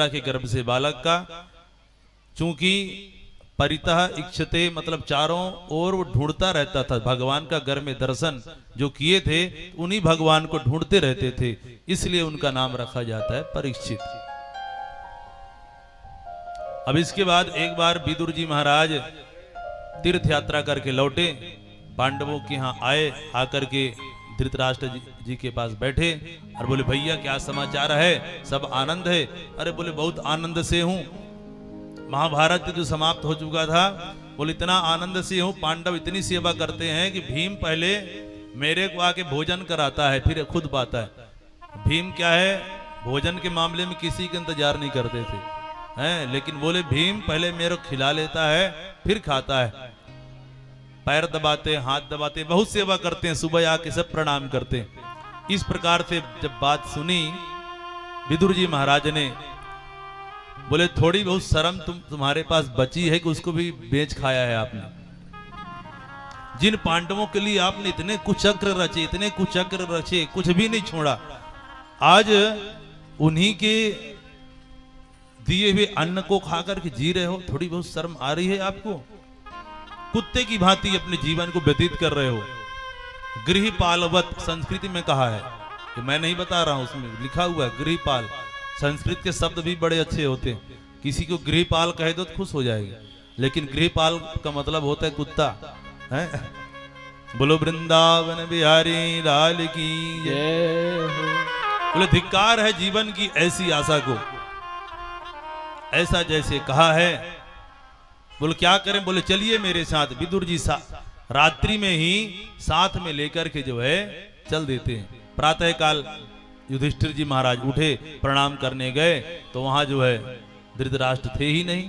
के गर्भ से बालक का, चूंकि परितः इच्छते मतलब चारों ओर वो ढूंढता रहता था भगवान का गर्भ में दर्शन जो किए थे उन्हीं भगवान को ढूंढते रहते थे, इसलिए उनका नाम रखा जाता है परीक्षित। अब इसके बाद एक बार विदुर जी महाराज तीर्थ यात्रा करके लौटे, पांडवों के यहाँ आए, आकर के धृतराष्ट्र जी के पास बैठे और बोले भैया क्या समाचार है, सब आनंद है? अरे बोले बहुत आनंद से हूँ, महाभारत जो समाप्त हो चुका था, बोले इतना आनंद से हूँ, पांडव इतनी सेवा करते हैं कि भीम पहले मेरे को आके भोजन कराता है फिर खुद पाता है। भीम क्या है, भोजन के मामले में किसी का इंतजार नहीं करते थे हैं, लेकिन बोले भीम पहले मेरे को खिला लेता है फिर खाता है, पैर दबाते हाथ दबाते बहुत सेवा करते हैं, सुबह आके सब प्रणाम करते हैं। इस प्रकार से जब बात सुनी विदुर जी महाराज ने, बोले थोड़ी बहुत शर्म तुम्हारे पास बची है कि उसको भी बेच खाया है आपने। जिन पांडवों के लिए आपने इतने कुचक्र रचे, इतने कुचक्र रचे, कुछ भी नहीं छोड़ा, आज उन्हीं के दिए हुए अन्न को खाकर के जी रहे हो, थोड़ी बहुत शर्म आ रही है आपको? कुत्ते की भांति अपने जीवन को व्यतीत कर रहे हो। गृहपालवत संस्कृति में कहा है, कि मैं नहीं बता रहा हूं, उसमें लिखा हुआ है गृहपाल। संस्कृत के शब्द भी बड़े अच्छे होते हैं, किसी को गृहपाल कहे दो तो खुश हो जाएगा, लेकिन गृहपाल का मतलब होता है कुत्ता है। बोलो वृंदावन बिहारी लाल की जय हो। बोले धिक्कार है जीवन की ऐसी आशा को, ऐसा जैसे कहा है। बोले क्या करें? बोले चलिए मेरे साथ। विदुर जी रात्रि में ही साथ में लेकर के जो है चल देते हैं। प्रातः काल युधिष्ठिर जी महाराज उठे, प्रणाम करने गए तो वहां जो है धृतराष्ट्र थे ही नहीं।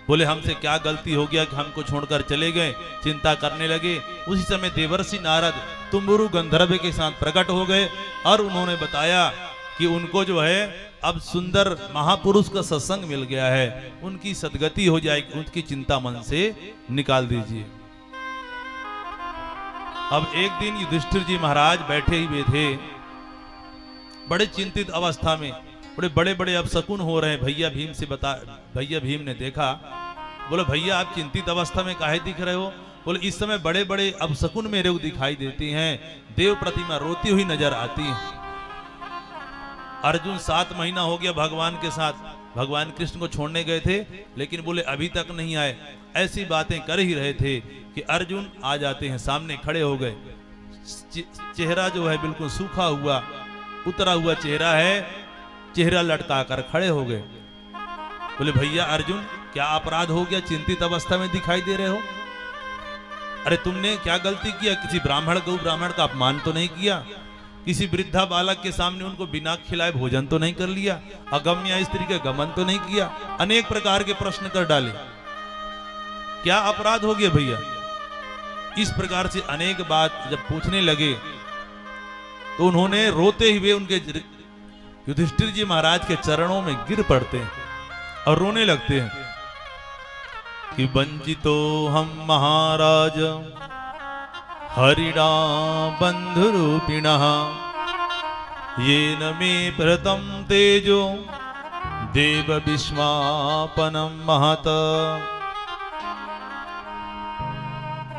बोले हमसे क्या गलती हो गया कि हमको छोड़कर चले गए, चिंता करने लगे। उसी समय देवर्षि नारद तुम्बुरु गंधर्व के साथ प्रकट हो गए और उन्होंने बताया कि उनको जो है अब सुंदर महापुरुष का सत्संग मिल गया है, उनकी सदगति हो जाएगी, उनकी चिंता मन से निकाल दीजिए। अब एक दिन युधिष्ठिर जी महाराज बैठे हुए थे बड़े चिंतित अवस्था में, बड़े बड़े अपशकुन हो रहे हैं। भैया भीम ने देखा, बोले भैया आप चिंतित अवस्था में काहे दिख रहे हो? बोले इस समय बड़े बड़े अपशकुन मेरे को दिखाई देती हैं, देव प्रतिमा रोती हुई नजर आती है। अर्जुन 7 महीना हो गया भगवान के साथ, भगवान कृष्ण को छोड़ने गए थे, लेकिन बोले अभी तक नहीं आए। ऐसी बातें कर ही रहे थे कि अर्जुन आ जाते हैं, सामने खड़े हो गए। चेहरा जो है बिल्कुल सूखा हुआ, उतरा हुआ चेहरा है, चेहरा लटका कर खड़े हो गए। बोले भैया अर्जुन क्या अपराध हो गया, चिंतित अवस्था में दिखाई दे रहे हो? अरे तुमने क्या गलती किया? किसी ब्राह्मण गौ ब्राह्मण का अपमान तो नहीं किया? किसी वृद्धा बालक के सामने उनको बिना खिलाए भोजन तो नहीं कर लिया? अगम्य स्त्री का गमन तो नहीं किया? अनेक प्रकार के प्रश्न कर डाले, क्या अपराध हो गया भैया? इस प्रकार से अनेक बात जब पूछने लगे तो उन्होंने रोते हुए उनके युधिष्ठिर जी महाराज के चरणों में गिर पड़ते हैं और रोने लगते हैं कि वंचितो हम महाराज हरिणा बंधु रूपिणः येन मे प्रतम तेजो देव विस्मापनम महत।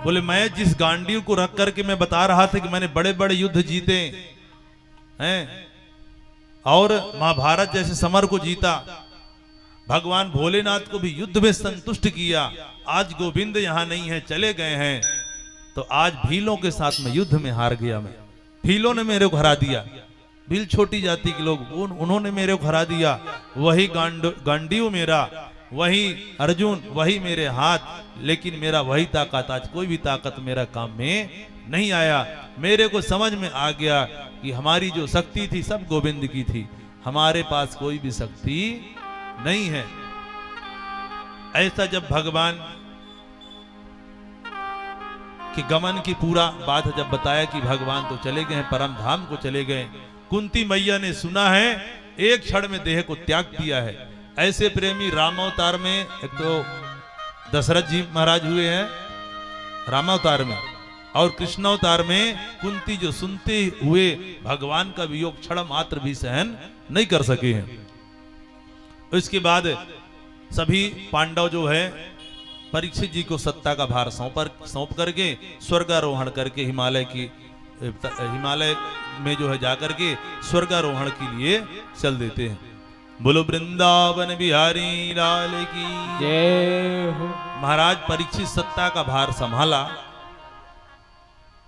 बोले मैं जिस गांडीव को रख करके मैं बता रहा था कि मैंने बड़े बड़े युद्ध जीते हैं और महाभारत जैसे समर को जीता, भगवान भोलेनाथ को भी युद्ध में संतुष्ट किया, आज गोविंद यहाँ नहीं है चले गए हैं, तो आज भीलों के साथ में युद्ध में हार गया। मैं भीलों ने मेरे को हरा दिया, भील छोटी जाति के लोग, उन्होंने मेरे को हरा दिया। वही गांडीव मेरा, वही अर्जुन, वही मेरे हाथ, लेकिन मेरा वही ताकत, आज कोई भी ताकत मेरा काम में नहीं आया। मेरे को समझ में आ गया कि हमारी जो शक्ति थी सब गोविंद की थी, हमारे पास कोई भी शक्ति नहीं है। ऐसा जब भगवान के गमन की पूरा बात जब बताया कि भगवान तो चले गए हैं, परम धाम को चले गए, कुंती मैया ने सुना है, एक क्षण में देह को त्याग दिया है। ऐसे प्रेमी रामावतार में एक तो दशरथ जी महाराज हुए हैं रामावतार में, और कृष्णावतार में कुंती जो सुनते हुए भगवान का वियोग क्षण मात्र भी सहन नहीं कर सके हैं। इसके बाद सभी पांडव जो है परीक्षित जी को सत्ता का भार सौंप करके स्वर्गारोहण करके हिमालय में जो है जाकर के स्वर्गारोहण के लिए चल देते हैं। बोलो वृंदावन बिहारी लाल की जय हो। महाराज परीक्षित सत्ता का भार संभाला।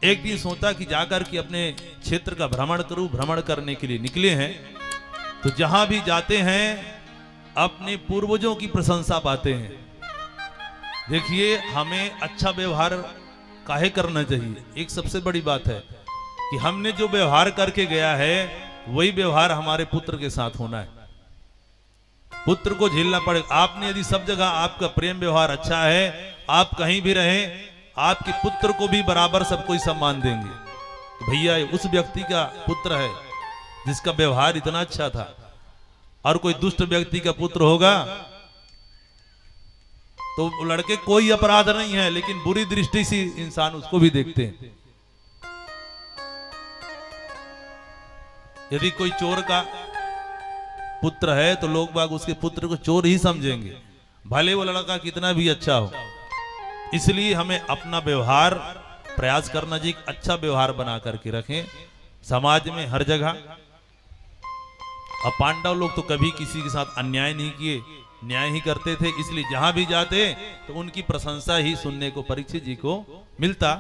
एक दिन सोचा कि जाकर के अपने क्षेत्र का भ्रमण करूं, भ्रमण करने के लिए निकले हैं तो जहां भी जाते हैं अपने पूर्वजों की प्रशंसा पाते हैं। देखिए हमें अच्छा व्यवहार काहे करना चाहिए। एक सबसे बड़ी बात है कि हमने जो व्यवहार करके गया है वही व्यवहार हमारे पुत्र के साथ होना है। पुत्र को झेलना पड़ेगा। आपने यदि सब जगह आपका प्रेम व्यवहार अच्छा है, आप कहीं भी रहें, आपके पुत्र को भी बराबर सब कोई सम्मान देंगे। तो भैया उस व्यक्ति का पुत्र है जिसका व्यवहार इतना अच्छा था, और कोई दुष्ट व्यक्ति का पुत्र होगा तो लड़के कोई अपराध नहीं है, लेकिन बुरी दृष्टि से इंसान उसको भी देखते हैं। यदि कोई चोर का पुत्र है तो लोग बाग उसके पुत्र को चोर ही समझेंगे, भले वो लड़का कितना भी अच्छा हो। इसलिए हमें अपना व्यवहार प्रयास करना चाहिए, अच्छा व्यवहार बना करके रखें समाज में हर जगह। अब पांडव लोग तो कभी किसी के साथ अन्याय नहीं किए, न्याय ही करते थे, इसलिए जहां भी जाते तो उनकी प्रशंसा ही सुनने को परीक्षित जी को मिलता।